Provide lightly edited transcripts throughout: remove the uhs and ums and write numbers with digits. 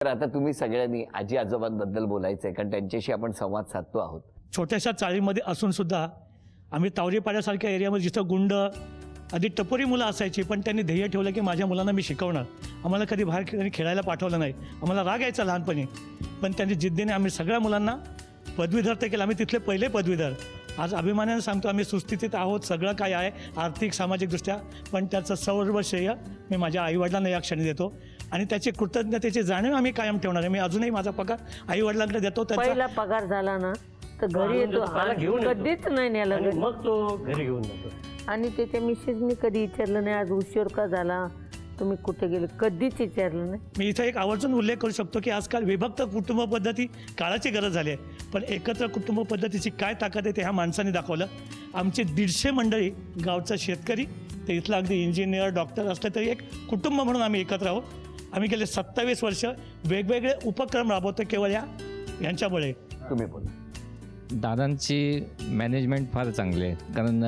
तर आता तुम्ही सगळ्यांनी आजी आजोबांबद्दल बोलायचंय, कारण त्यांच्याशी आपण संवाद साधतो आहोत. छोट्याशा चाळीमध्ये असून सुद्धा आम्ही तावरेपाड्यासारख्या एरियामध्ये जिथं गुंड आधी टपोरी मुलं असायची, पण त्यांनी ध्येय ठेवलं की माझ्या मुलांना मी शिकवणार. आम्हाला कधी बाहेर खेळायला पाठवलं नाही. आम्हाला राग यायचा लहानपणी, पण त्यांनी जिद्दीने आम्ही सगळ्या मुलांना पदवीधर ते केलं. आम्ही तिथले पहिले पदवीधर. आज अभिमानाने सांगतो आम्ही सुस्थितीत आहोत. सगळं काय आहे आर्थिक सामाजिकदृष्ट्या, पण त्याचं सर्व श्रेय मी माझ्या आईवडिलांना या क्षणी देतो आणि त्याची कृतज्ञतेची जाणीव आम्ही कायम ठेवणार आहे. मी अजूनही माझा पगार आईवडिलांकडे देतो. पहिला पगार झाला ना तर घरी येतो, कधीच नाही नेला घरी, मग तो घरी घेऊन जातो. आणि त्याच्या मिसेसनी कधी विचारलं नाही आज उशीर का झाला, तुम्ही कुठे गेले, कधीच विचारलं नाही. मी इथं एक आवर्जून उल्लेख करू शकतो की आजकाल विभक्त कुटुंब पद्धती काळाची गरज झाली आहे, पण एकत्र कुटुंब पद्धतीची काय ताकद आहे ते ह्या माणसाने दाखवलं. आमची 150 मंडळी, गावचा शेतकरी ते इथला अगदी इंजिनियर डॉक्टर असलं तरी एक कुटुंब म्हणून आम्ही एकत्र आहोत. आम्ही गेले 27 वर्ष वेगवेगळे उपक्रम राबवतो केवळ यांच्यामुळे. तुम्ही बोला. दादांची मॅनेजमेंट फार चांगली आहे, कारण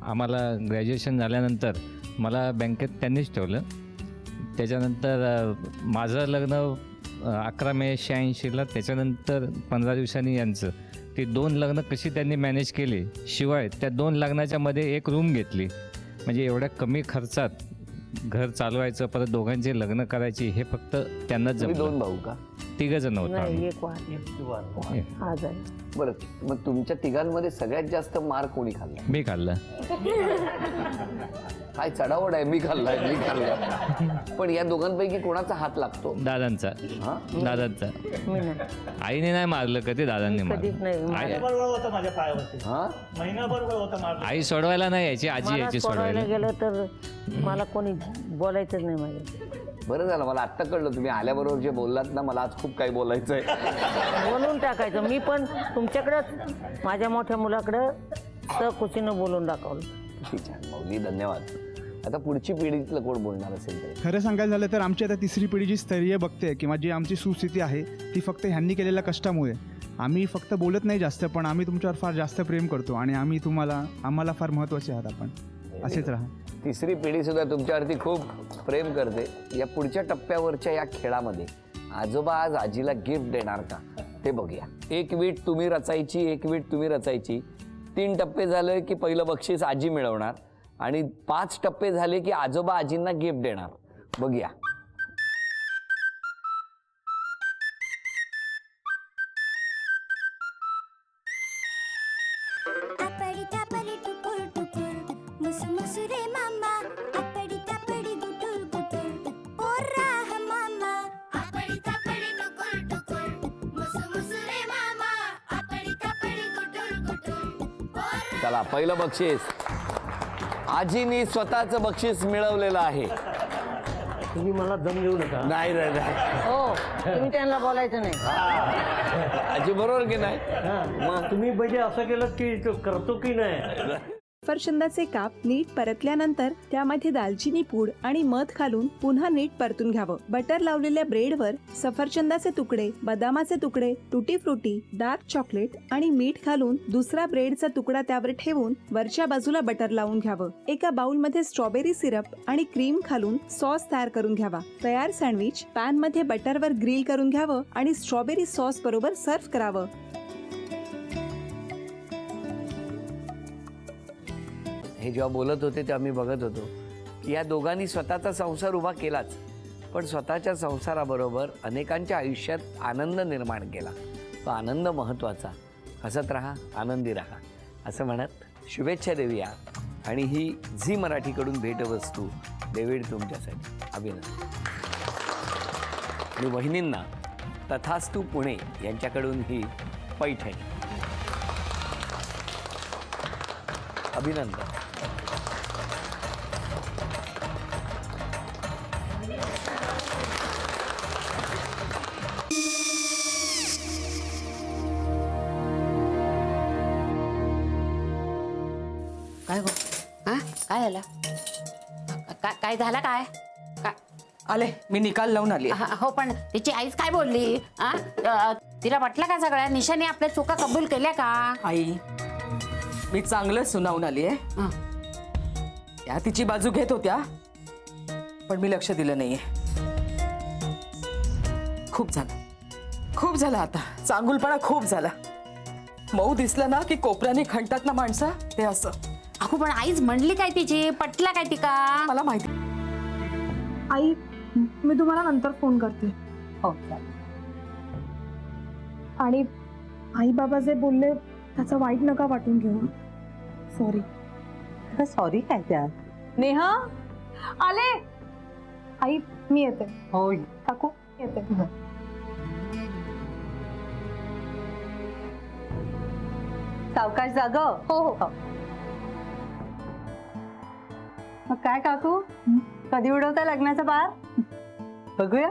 आम्हाला ग्रॅज्युएशन झाल्यानंतर मला बँकेत त्यांनीच ठेवलं. त्याच्यानंतर माझं लग्न 11 मे 86ला, त्याच्यानंतर 15 दिवसांनी यांचं. ती 2 लग्न कशी त्यांनी मॅनेज केली, शिवाय त्या 2 लग्नाच्या मध्ये एक रूम घेतली. म्हणजे एवढ्या कमी खर्चात घर चालवायचं, परत दोघांचे लग्न करायची, हे फक्त त्यांनाच तुम्ही जमलं. 2 भाऊ का? 3 जण होतो नाही, आम्ही. एक वार आज आहे. बरं, मग तुमच्या तिघांमध्ये सगळ्यात जास्त मार कोणी खाल्ला? मी खाल्लं. काय चढावड आहे, मी खाल्लाय मी खाल्लाय. पण या दोघांपैकी कोणाचा हात लागतो? दादांचा. हा? दादांचा. मी नाही, आईने नाही मारलं कधी, दादांनी कधीच मारलं. नाही. आई बरोबर होतं माझ्या पायावरती, हा? महिनाभर होता माझा. आई सोडवायला नाही यायची, आजी मला यायची सोडवायला सोडवायला. गेलं तर मला कोणी बोलायचंच नाही माझ्या. बरं झालं, मला आत्ता कळलं तुम्ही आल्याबरोबर जे बोललात ना, मला आज खूप काही बोलायचंय. बोलून टाकायचं. मी पण तुमच्याकडं माझ्या मोठ्या मुलाकडं सहकुशीनं बोलून दाखवलं. किती छान माऊली, धन्यवाद. आता पुढची पिढीतलं कोण बोलणार असेल तर? खरं सांगायचं झालं तर आमची आता 3री पिढी जी स्तरीय बघते किंवा जी आमची सुस्थिती आहे ती फक्त ह्यांनी केलेल्या कष्टामुळे. आम्ही फक्त बोलत नाही जास्त, पण आम्ही तुमच्यावर फार जास्त प्रेम करतो आणि आम्ही आम्हाला फार महत्त्वाचे आहात. आपण असेच राहा. 3री पिढी सुद्धा तुमच्यावरती खूप प्रेम करते. या पुढच्या टप्प्यावरच्या या खेळामध्ये आजोबा आज आजीला गिफ्ट देणार का ते बघूया. 1 वीट तुम्ही रचायची, 1 वीट तुम्ही रचायची. 3 टप्पे झाले की पहिलं बक्षीस आजी मिळवणार आणि 5 टप्पे झाले की आजोबा आजींना गिफ्ट देणार. बघूया. अपडी तापडी टुकुर टुकुर मुसु मुसु रे मामा अपडी तापडी गुटुर गुटुर पोरा ह मामा अपडी तापडी टुकुर टुकुर मुसु मुसु रे मामा अपडी तापडी गुटुर गुटुर पोरा. चला, पहिलं बक्षीस आजीनी स्वतःचं बक्षीस मिळवलेलं आहे. तुम्ही मला दम देऊ नका. नाही रे, नाही. हो, तुम्ही त्यांना बोलायचं नाही. आजी बरोबर की नाही? मग तुम्ही म्हणजे असं केलं की तो करतो की नाही. सफरचंदाचे काप नीट परतल्यानंतर त्यामध्ये दालचिनी पूड आणि मध घालून पुन्हा नीट परतून घ्यावं. बटर लावलेल्या ब्रेडवर सफरचंदाचे तुकडे, बदामाचे तुकडे, टुटी फ्रुटी, डार्क चॉकलेट आणि मीठ घालून दुसरा ब्रेडचा तुकडा त्यावर ठेवून वरच्या बाजूला बटर लावून घ्यावं. एका बाउलमध्ये स्ट्रॉबेरी सिरप आणि क्रीम घालून सॉस तयार करून घ्यावा. तयार सँडविच पॅन मध्ये बटरवर ग्रिल करून घ्यावं आणि स्ट्रॉबेरी सॉस बरोबर सर्व्ह करावं. हे जेव्हा बोलत होते तेव्हा मी बघत होतो की या दोघांनी स्वतःचा संसार उभा केलाच, पण स्वतःच्या संसाराबरोबर अनेकांच्या आयुष्यात आनंद निर्माण केला. तो आनंद महत्त्वाचा. हसत राहा, आनंदी राहा असं म्हणत शुभेच्छा देऊया. आणि ही झी मराठीकडून भेटवस्तू डेव्हिड तुमच्यासाठी. अभिनंदन. आणि वहिनींना तथास्तू पुणे यांच्याकडून ही पैठणी. अभिनंदन. काय गो? हा काय झालं? काय झालं? काय काय आले, मी निकाल लावून आली. हो, पण तिची आईच काय बोलली? तिला वाटलं का सगळ्या निशाने आपल्या चुका कबूल केल्या का? आई, मी चांगलं सुनावून आली आहे. त्या तिची बाजू घेत होत्या, पण मी लक्ष दिलं नाहीये. खूप झालं आता. चांगुलपणा खूप झाला. मऊ दिसलं ना की कोपऱ्याने खणतात ना माणसं, ते असं. अगो पण आईच म्हणली काय तिची, पटला काय तिका? मला माहिती. आई, मी तुम्हाला नंतर फोन करते. हो आणि आई बाबा जे बोलले त्याचं वाईट नका वाटून घेऊ. सॉरी. सॉरी काय त्या? नेहा आले. आई मी येते. हो काकू येते. सावकाश जाग. हो हो. मग काय काकू, कधी उडवता लग्नाचा बार? बघूया.